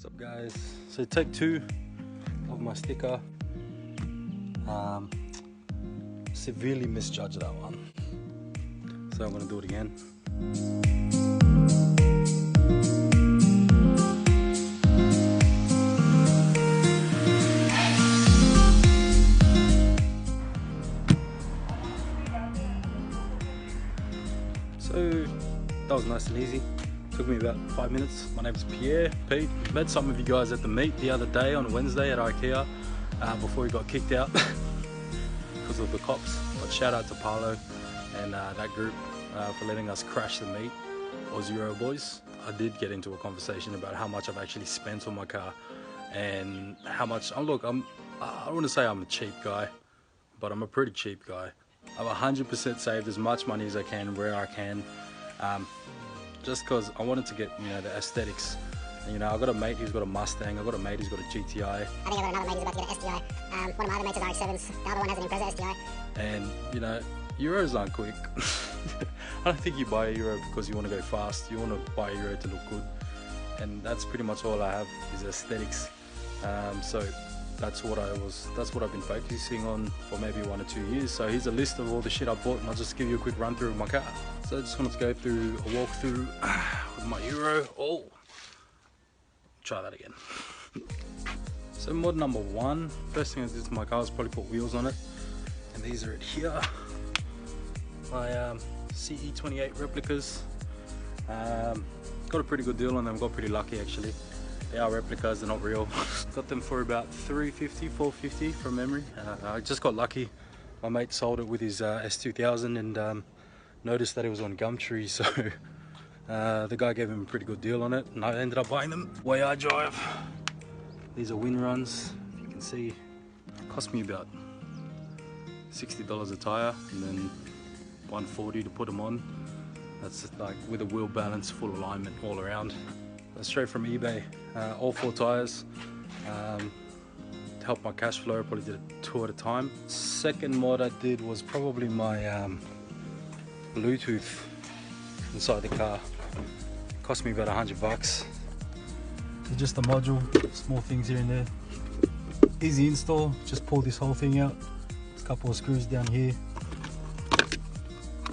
What's up guys? So take 2 of my sticker. Severely misjudged that one. So I'm gonna do it again. So that was nice and easy. Took me about 5 minutes. My name is Pete. Met some of you guys at the meet the other day on Wednesday at IKEA before he got kicked out because of the cops. But shout out to Paolo and that group for letting us crash the meet. AusEuro boys. I did get into a conversation about how much I've actually spent on my car and how much. I don't want to say I'm a cheap guy, but I'm a pretty cheap guy. I've 100% saved as much money as I can where I can. Just because I wanted to get, the aesthetics. And, I got a mate who's got a Mustang, I got a mate who's got a GTI. I think I got another mate who's about to get an STI. One of my other mates has RX-7s, the other one has an Impreza STI. And, Euros aren't quick. I don't think you buy a Euro because you want to go fast, you want to buy a Euro to look good. And that's pretty much all I have is aesthetics. So that's what I've been focusing on for maybe 1 or 2 years. So here's a list of all the shit I bought, and I'll just give you a quick run through of my car. So I just wanted to go through a walkthrough with my Euro. Oh, try that again. So mod number 1, first thing I did to my car was probably put wheels on it, and these are it here. My CE28 replicas. Got a pretty good deal on them. Got pretty lucky actually. They are replicas, they're not real. Got them for about $350, $450 from memory. I just got lucky. My mate sold it with his S2000 and noticed that it was on Gumtree, so the guy gave him a pretty good deal on it, and I ended up buying them. Way I drive. These are wind runs. If you can see, it cost me about $60 a tire, and then $140 to put them on. That's like with a wheel balance, full alignment all around. Straight from eBay, all 4 tires. To help my cash flow, I probably did 2 at a time. Second mod I did was probably my Bluetooth inside the car. Cost me about $100. It's just a module, small things here and there. Easy install, just pull this whole thing out. There's a couple of screws down here.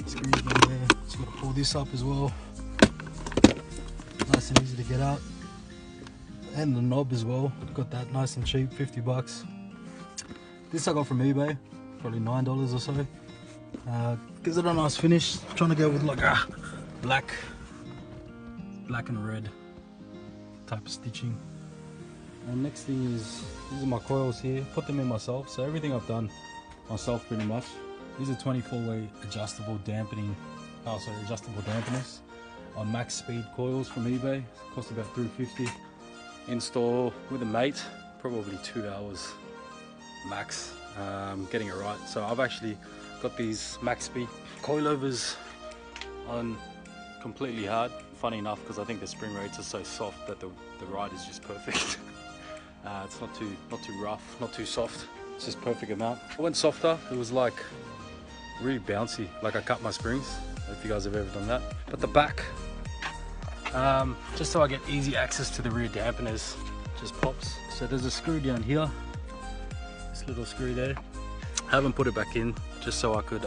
Screws down there. Just gotta pull this up as well. Nice and easy to get out, and the knob as well, got that nice and cheap, $50. This I got from eBay, probably $9 or so. Gives it a nice finish. I'm trying to go with like a black and red type of stitching. And next thing is, these are my coils here, put them in myself, so everything I've done myself pretty much. These are 24-way adjustable dampeners on max speed coils from eBay. Cost about $350. Install with a mate, probably 2 hours max, getting it right. So I've actually got these max speed coilovers on completely hard. Funny enough, because I think the spring rates are so soft that the ride is just perfect. It's not too rough, not too soft. It's just perfect amount. I went softer. It was like really bouncy, like I cut my springs. If you guys have ever done that. But the back, just so I get easy access to the rear dampeners, just pops. So there's a screw down here, this little screw there. I haven't put it back in, just so I could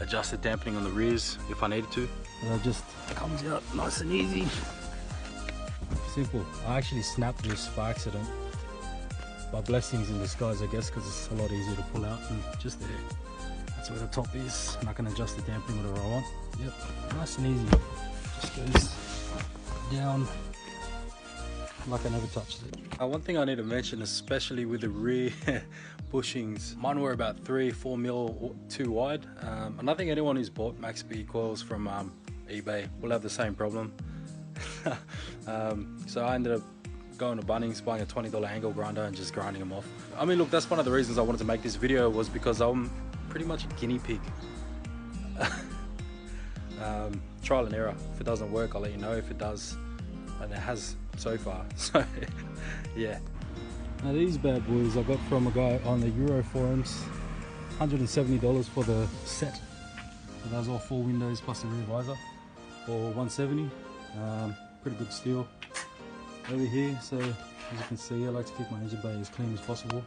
adjust the dampening on the rears if I needed to. And it just comes out nice and easy. Simple. I actually snapped this by accident. By blessings in disguise, I guess, because it's a lot easier to pull out, and just there. That's where the top is, and I can adjust the dampening whatever I want. Yep, nice and easy. Just goes down like I never touched it. One thing I need to mention, especially with the rear bushings, mine were about 3-4 mil too wide. And I think anyone who's bought max speed coils from eBay will have the same problem. So I ended up going to Bunnings, buying a $20 angle grinder and just grinding them off. I mean, look, that's one of the reasons I wanted to make this video, was because I'm pretty much a guinea pig. Trial and error. If it doesn't work, I'll let you know. If it does, and it has so far. So yeah. Now these bad boys I got from a guy on the Euro forums. $170 for the set. So those are 4 windows plus the rear visor for $170. Pretty good steal. over here. So as you can see, I like to keep my engine bay as clean as possible.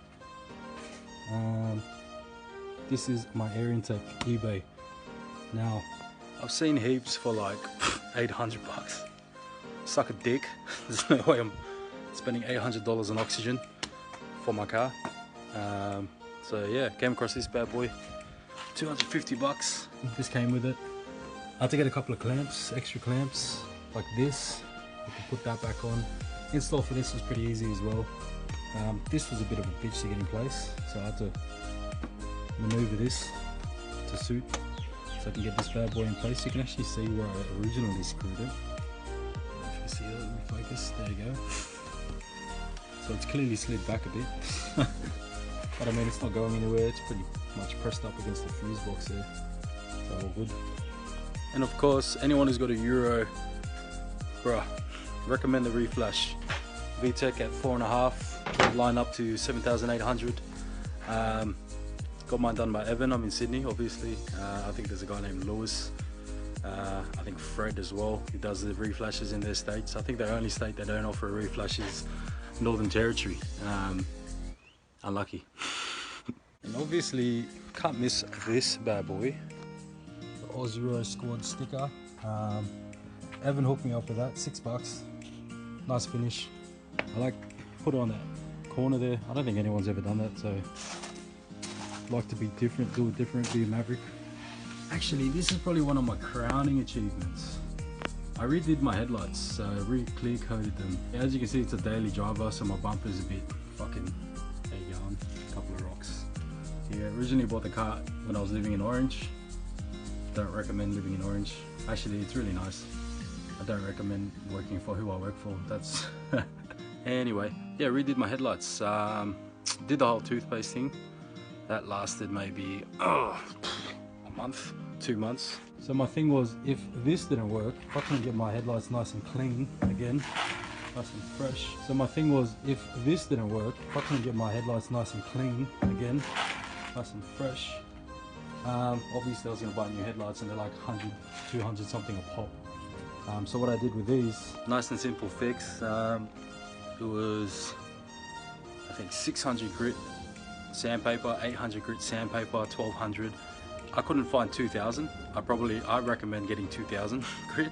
This is my air intake eBay. Now, I've seen heaps for like 800 bucks. Suck a dick. There's no way I'm spending $800 on oxygen for my car. So yeah, came across this bad boy. 250 bucks. This came with it. I had to get a couple of clamps, extra clamps, like this. I could put that back on. Install for this was pretty easy as well. This was a bit of a bitch to get in place, so I had to maneuver this to suit, so I can get this bad boy in place. You can actually see where I originally screwed it. If you see that, let me focus, there you go. So it's clearly slid back a bit. But I mean, it's not going anywhere, it's pretty much pressed up against the fuse box there, so all good. And of course, anyone who's got a Euro, bruh, recommend the Reflash VTEC at 4.5, line up to 7,800. Got mine done by Evan. I'm in Sydney, obviously. I think there's a guy named Lewis. I think Fred as well, who does the reflashes in their states. I think the only state that don't offer a reflash is Northern Territory. Unlucky. And obviously, can't miss this bad boy. The AusEuro squad sticker. Evan hooked me up with that, $6. Nice finish. I like put it on that corner there. I don't think anyone's ever done that, so like to be different, do it different, be a maverick. Actually, this is probably one of my crowning achievements. I redid my headlights, so I re-clear coated them. As you can see, it's a daily driver, so my bumper's a bit fucking, there you go, a couple of rocks. Yeah, originally bought the car when I was living in Orange. Don't recommend living in Orange. Actually, it's really nice. I don't recommend working for who I work for. That's anyway, yeah, redid my headlights. Did the whole toothpaste thing. That lasted maybe a month, 2 months. So my thing was, if this didn't work, if I couldn't get my headlights nice and clean again, nice and fresh. So my thing was, if this didn't work, if I couldn't get my headlights nice and clean again, nice and fresh, obviously I was gonna buy new headlights, and they're like 100, 200 something a pop. So what I did with these, nice and simple fix. It was, I think, 600 grit sandpaper, 800 grit sandpaper, 1200. I couldn't find 2000. I recommend getting 2000 grit.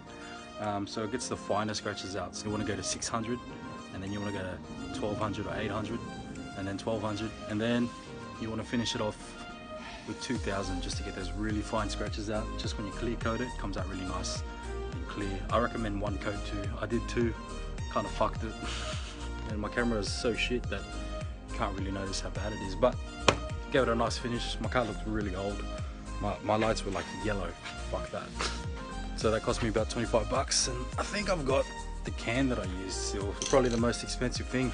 So it gets the finer scratches out. So you want to go to 600, and then you want to go to 1200 or 800, and then 1200, and then you want to finish it off with 2000 just to get those really fine scratches out. Just when you clear coat it, it comes out really nice and clear. I recommend one coat too. I did two, kind of fucked it. And my camera is so shit that you can't really notice how bad it is, but gave it a nice finish. My car looked really old. My lights were like yellow, fuck that. So that cost me about 25 bucks, and I think I've got the can that I used still. It's probably the most expensive thing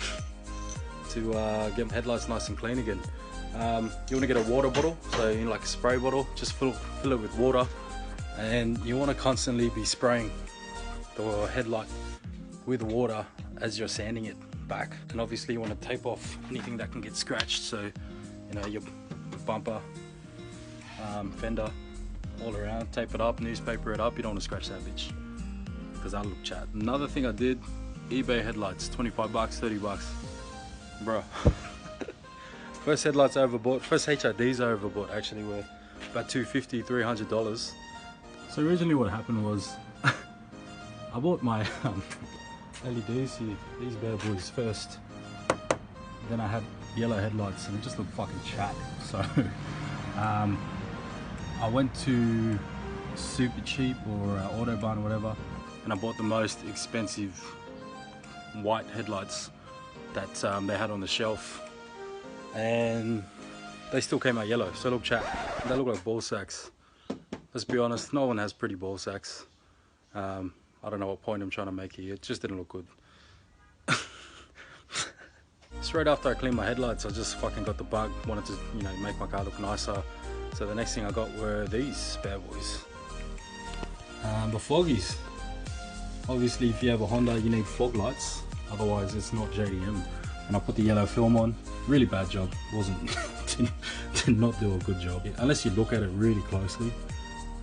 to get my headlights nice and clean again. You want to get a water bottle, so in like a spray bottle, just fill it with water, and you want to constantly be spraying the headlight with water as you're sanding it back. And obviously you want to tape off anything that can get scratched, so you know, your bumper, fender, all around, tape it up, newspaper it up. You don't want to scratch that bitch, because that'll look chat. Another thing I did, eBay headlights, 25 bucks, 30 bucks, bro. First headlights I overbought, first HIDs I overbought actually were about $250, $300. So originally what happened was, I bought my LEDs here, these bad boys first. Then I had yellow headlights and it just looked fucking chat. So I went to Super Cheap or Autobahn or whatever, and I bought the most expensive white headlights that they had on the shelf, and they still came out yellow, so look chat, they look like ball sacks. Let's be honest, no one has pretty ball sacks. I don't know what point I'm trying to make here, it just didn't look good. Straight after I cleaned my headlights, I just fucking got the bug, wanted to, you know, make my car look nicer. So the next thing I got were these bad boys, the foggies. Obviously if you have a Honda you need fog lights, otherwise it's not JDM. And I put the yellow film on, really bad job, did not do a good job, unless you look at it really closely.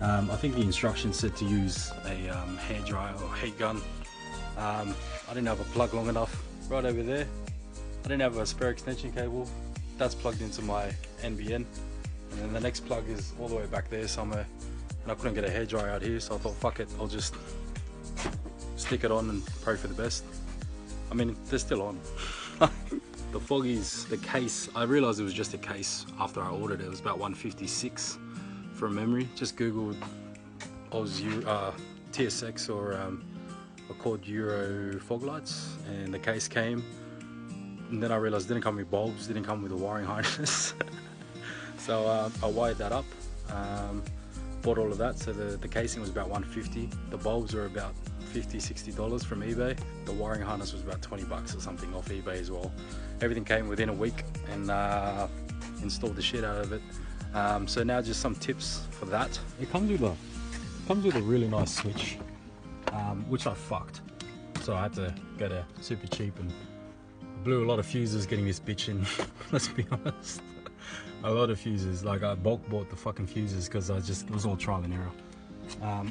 I think the instructions said to use a hairdryer or heat gun I didn't have a plug long enough. Right over there, I didn't have a spare extension cable. That's plugged into my NBN, and then the next plug is all the way back there somewhere, and I couldn't get a hairdryer out here, so I thought fuck it, I'll just stick it on and pray for the best. I mean, they're still on. The Foggies, the case, I realized it was just a case after I ordered it. It was about 156 from memory. Just googled AusEuro, TSX or called Euro Foglights, and the case came, and then I realized it didn't come with bulbs, didn't come with a wiring harness. So I wired that up, bought all of that. So the casing was about 150, the bulbs were about $50–60 from eBay, the wiring harness was about 20 bucks or something off eBay as well. Everything came within a week, and installed the shit out of it. So now just some tips for that. It comes with a really nice switch, which I fucked, so I had to go to super cheap and blew a lot of fuses getting this bitch in. Let's be honest, a lot of fuses. Like, I bulk bought the fucking fuses because it was all trial and error.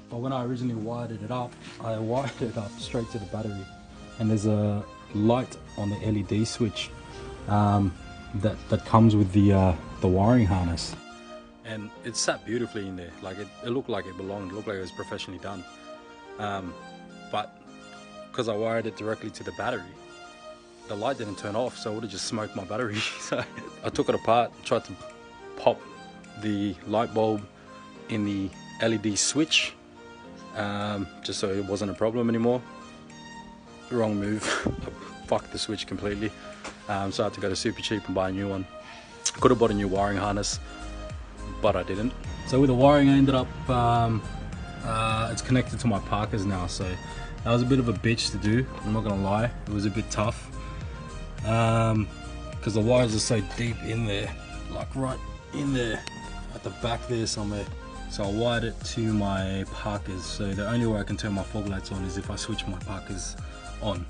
But when I originally wired it up, I wired it up straight to the battery, and there's a light on the LED switch that comes with the wiring harness, and it sat beautifully in there. Like, it looked like it belonged, it looked like it was professionally done. But because I wired it directly to the battery, the light didn't turn off, so it would have just smoked my battery. So I took it apart, tried to pop the light bulb in the LED switch, just so it wasn't a problem anymore. Wrong move. I fucked the switch completely. So I had to go to super cheap and buy a new one. Could have bought a new wiring harness, but I didn't. So with the wiring, I ended up it's connected to my Parkers now, so that was a bit of a bitch to do, I'm not gonna lie. It was a bit tough because the wires are so deep in there, like right in there at the back there somewhere. So I wired it to my Parkers, so the only way I can turn my fog lights on is if I switch my Parkers on,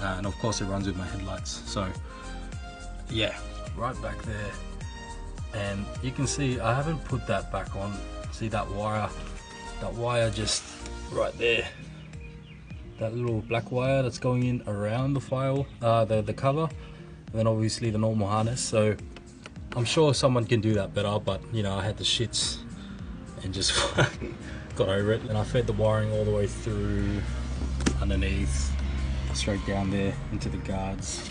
and of course it runs with my headlights. So yeah, right back there, and you can see I haven't put that back on. See that wire just right there, that little black wire that's going in around the file, the cover, and then obviously the normal harness. So I'm sure someone can do that better, but you know, I had the shits and just got over it. And I fed the wiring all the way through underneath, straight down there into the guards,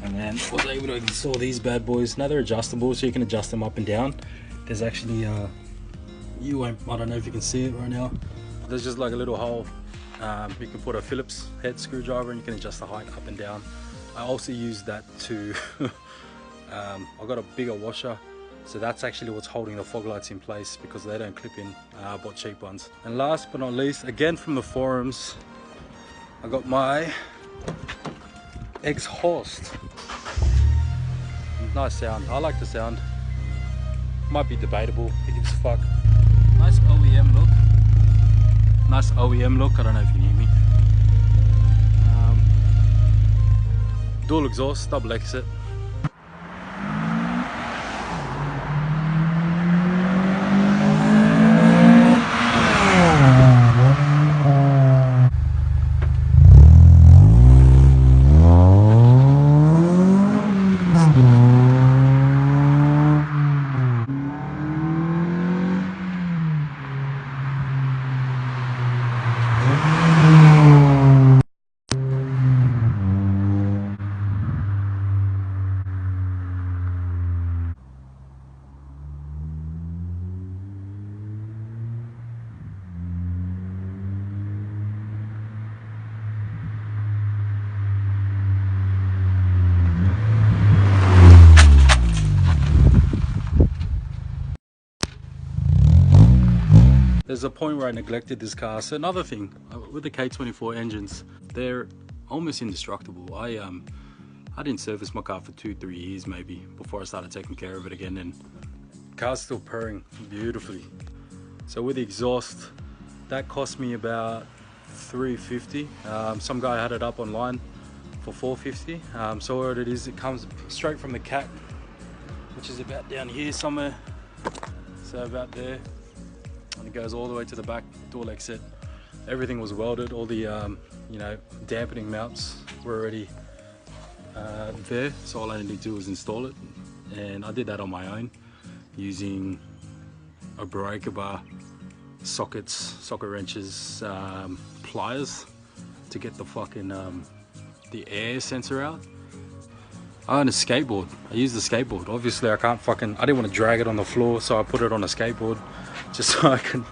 and then was able to install these bad boys. Now they're adjustable, so you can adjust them up and down. There's actually I don't know if you can see it right now, there's just like a little hole. You can put a Phillips head screwdriver and you can adjust the height up and down. I also use that to I got a bigger washer, so that's actually what's holding the fog lights in place because they don't clip in. I bought cheap ones. And last but not least, again from the forums, I got my exhaust. Nice sound, I like the sound. Might be debatable, who gives a fuck. Nice OEM look. Nice OEM look, I don't know if you can hear me. Dual exhaust, double exit. There's a point where I neglected this car. So another thing with the K24 engines, they're almost indestructible. I didn't service my car for 2-3 years maybe before I started taking care of it again, and the car's still purring beautifully. So with the exhaust, that cost me about $350. Some guy had it up online for $450. So what it is, it comes straight from the cat, which is about down here somewhere, so about there, and it goes all the way to the back, dual exit. Everything was welded, all the you know, dampening mounts were already there, so all I need to do is install it, and I did that on my own using a breaker bar, socket wrenches, pliers to get the fucking the air sensor out. I own a skateboard. I use the skateboard. Obviously I didn't want to drag it on the floor, so I put it on a skateboard just so I can,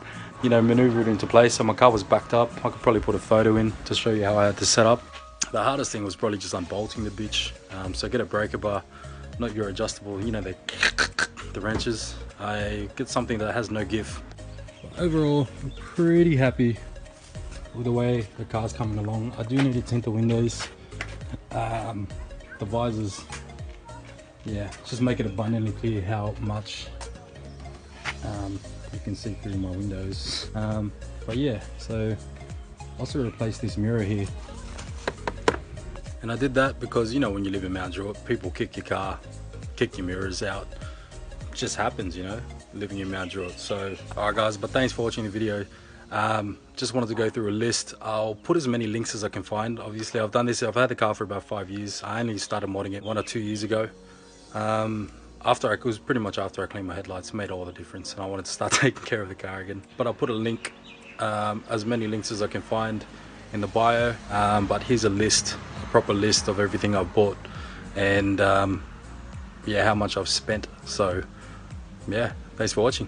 you know, maneuver it into place. So my car was backed up. I could probably put a photo in to show you how I had to set up. The hardest thing was probably just unbolting the bitch. So get a breaker bar, not your adjustable, you know, the wrenches. I get something that has no give. Overall, I'm pretty happy with the way the car's coming along. I do need to tint the windows. The visors, yeah, just make it abundantly clear how much you can see through my windows. But yeah, so I also replaced this mirror here. And I did that because, you know, when you live in Mount Druitt, people kick your car, kick your mirrors out. It just happens, you know, living in Mount Druitt. So, alright guys, but thanks for watching the video. Just wanted to go through a list. I'll put as many links as I can find. Obviously I've done this, I've had the car for about 5 years. I only started modding it 1 or 2 years ago. It was pretty much after I cleaned my headlights. It made all the difference, and I wanted to start taking care of the car again. But I'll put a link, as many links as I can find in the bio. But here's a list, a proper list of everything I've bought, and yeah, how much I've spent. So yeah, thanks for watching.